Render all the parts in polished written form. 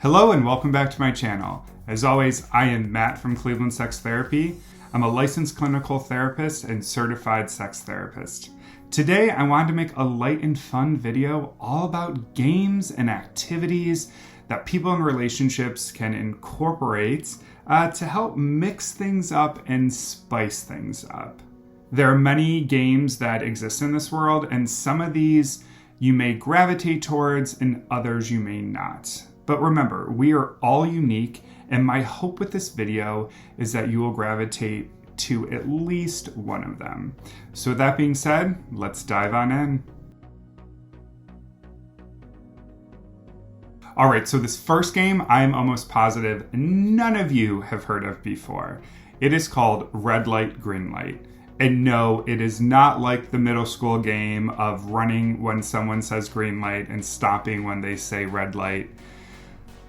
Hello and welcome back to my channel. As always, I am Matt from Cleveland Sex Therapy. I'm a licensed clinical therapist and certified sex therapist. Today, I wanted to make a light and fun video all about games and activities that people in relationships can incorporate to help mix things up and spice things up. There are many games that exist in this world, and some of these you may gravitate towards and others you may not. But remember, we are all unique, and my hope with this video is that you will gravitate to at least one of them. So with that being said, let's dive on in. All right, so this first game, I'm almost positive none of you have heard of before. It is called Red Light, Green Light. And no, it is not like the middle school game of running when someone says green light and stopping when they say red light.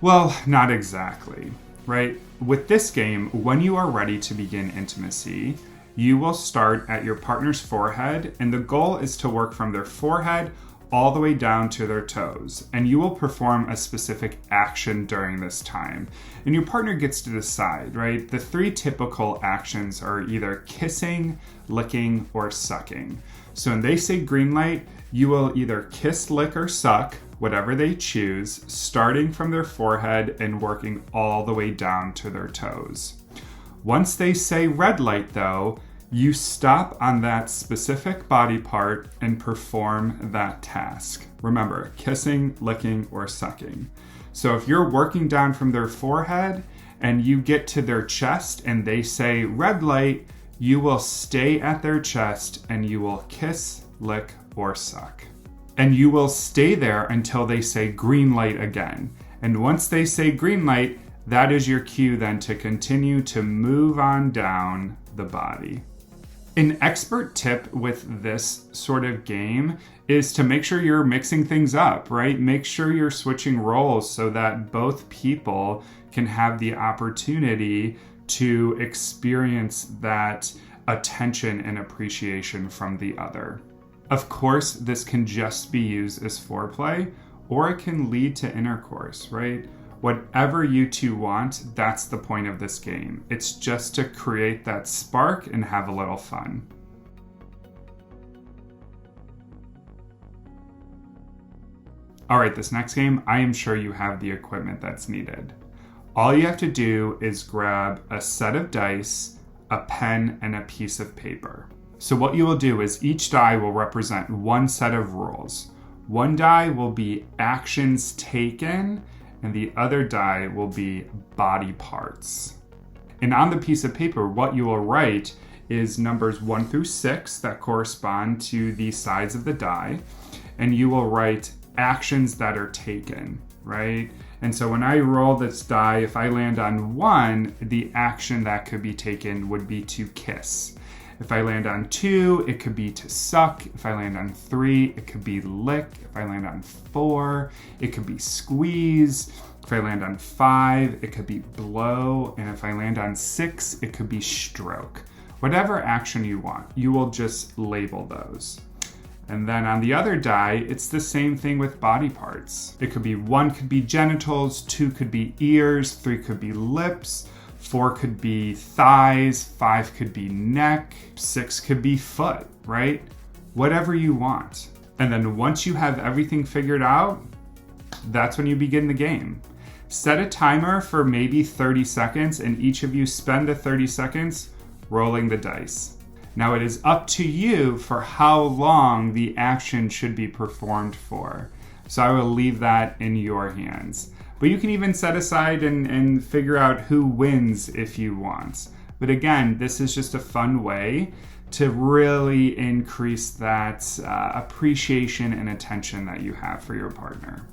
Well, not exactly, right? With this game, when you are ready to begin intimacy, you will start at your partner's forehead, and the goal is to work from their forehead all the way down to their toes. And you will perform a specific action during this time. And your partner gets to decide, right? The three typical actions are either kissing, licking, or sucking. So when they say green light, you will either kiss, lick, or suck, whatever they choose, starting from their forehead and working all the way down to their toes. Once they say red light, though, you stop on that specific body part and perform that task. Remember, kissing, licking, or sucking. So if you're working down from their forehead and you get to their chest and they say red light, you will stay at their chest and you will kiss, lick, or suck. And you will stay there until they say green light again. And once they say green light, that is your cue then to continue to move on down the body. An expert tip with this sort of game is to make sure you're mixing things up, right? Make sure you're switching roles so that both people can have the opportunity to experience that attention and appreciation from the other. Of course, this can just be used as foreplay, or it can lead to intercourse, right? Whatever you two want, that's the point of this game. It's just to create that spark and have a little fun. All right, this next game, I am sure you have the equipment that's needed. All you have to do is grab a set of dice, a pen, and a piece of paper. So what you will do is each die will represent one set of rules. One die will be actions taken, and the other die will be body parts. And on the piece of paper, what you will write is numbers 1 through 6 that correspond to the sides of the die, and you will write actions that are taken, right? And so when I roll this die, if I land on 1, the action that could be taken would be to kiss. If I land on 2, it could be to suck. If I land on 3, it could be lick. If I land on 4, it could be squeeze. If I land on 5, it could be blow. And if I land on 6, it could be stroke. Whatever action you want, you will just label those. And then on the other die, it's the same thing with body parts. It could be 1 could be genitals, 2 could be ears, 3 could be lips, 4 could be thighs, 5 could be neck, 6 could be foot, right? Whatever you want. And then once you have everything figured out, that's when you begin the game. Set a timer for maybe 30 seconds, and each of you spend the 30 seconds rolling the dice. Now it is up to you for how long the action should be performed for. So I will leave that in your hands. But you can even set aside and figure out who wins if you want. But again, this is just a fun way to really increase that appreciation and attention that you have for your partner.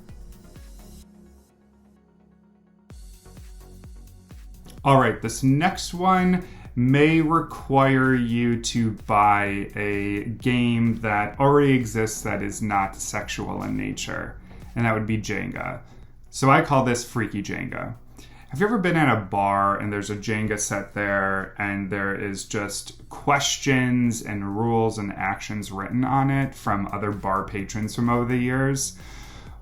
All right, this next one may require you to buy a game that already exists that is not sexual in nature, and that would be Jenga. So I call this freaky Jenga. Have you ever been at a bar and there's a Jenga set there and there is just questions and rules and actions written on it from other bar patrons from over the years?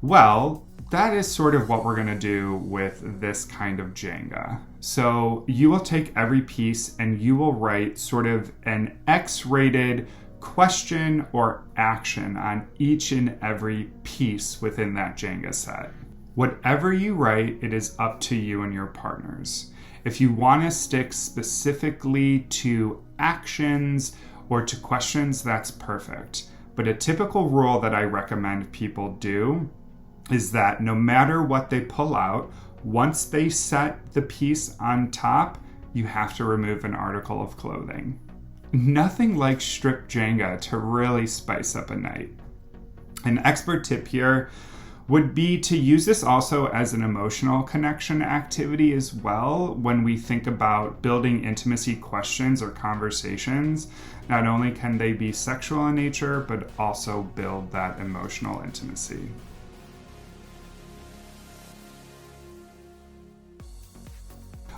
Well, that is sort of what we're going to do with this kind of Jenga. So you will take every piece and you will write sort of an X-rated question or action on each and every piece within that Jenga set. Whatever you write, it is up to you and your partners. If you want to stick specifically to actions or to questions, that's perfect. But a typical rule that I recommend people do is that no matter what they pull out, once they set the piece on top, you have to remove an article of clothing. Nothing like strip Jenga to really spice up a night. An expert tip here would be to use this also as an emotional connection activity as well when we think about building intimacy questions or conversations. Not only can they be sexual in nature, but also build that emotional intimacy.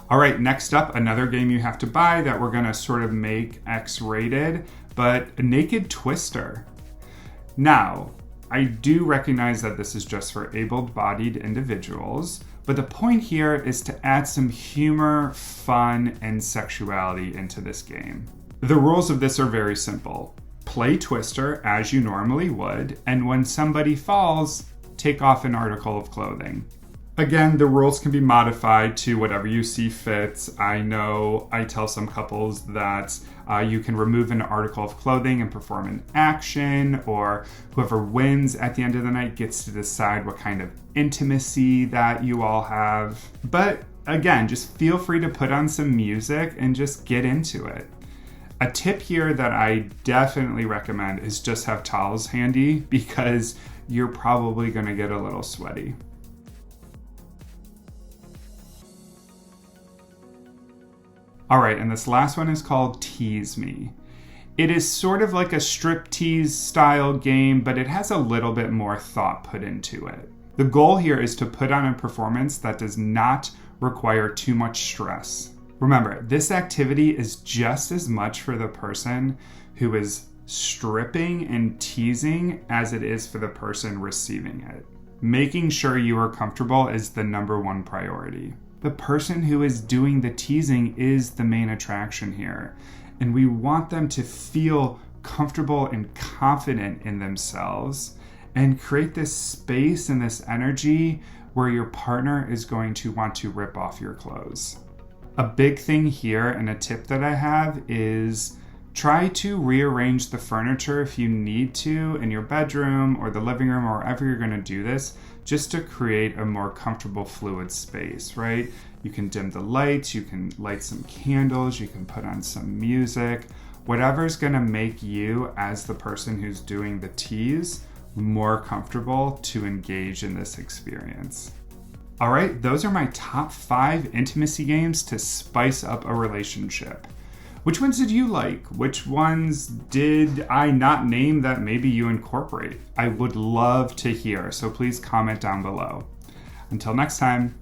All right, next up, another game you have to buy that we're gonna sort of make X-rated, but a Naked Twister. Now, I do recognize that this is just for able-bodied individuals, but the point here is to add some humor, fun, and sexuality into this game. The rules of this are very simple. Play Twister as you normally would, and when somebody falls, take off an article of clothing. Again, the rules can be modified to whatever you see fit. I know I tell some couples that you can remove an article of clothing and perform an action, or whoever wins at the end of the night gets to decide what kind of intimacy that you all have. But again, just feel free to put on some music and just get into it. A tip here that I definitely recommend is just have towels handy because you're probably going to get a little sweaty. All right, and this last one is called Tease Me. It is sort of like a striptease style game, but it has a little bit more thought put into it. The goal here is to put on a performance that does not require too much stress. Remember, this activity is just as much for the person who is stripping and teasing as it is for the person receiving it. Making sure you are comfortable is the number one priority. The person who is doing the teasing is the main attraction here, and we want them to feel comfortable and confident in themselves and create this space and this energy where your partner is going to want to rip off your clothes. A big thing here and a tip that I have is try to rearrange the furniture if you need to in your bedroom or the living room or wherever you're going to do this, just to create a more comfortable fluid space, right? You can dim the lights, you can light some candles, you can put on some music, whatever's going to make you as the person who's doing the tease more comfortable to engage in this experience. All right, those are my top 5 intimacy games to spice up a relationship. Which ones did you like? Which ones did I not name that maybe you incorporate? I would love to hear, so please comment down below. Until next time.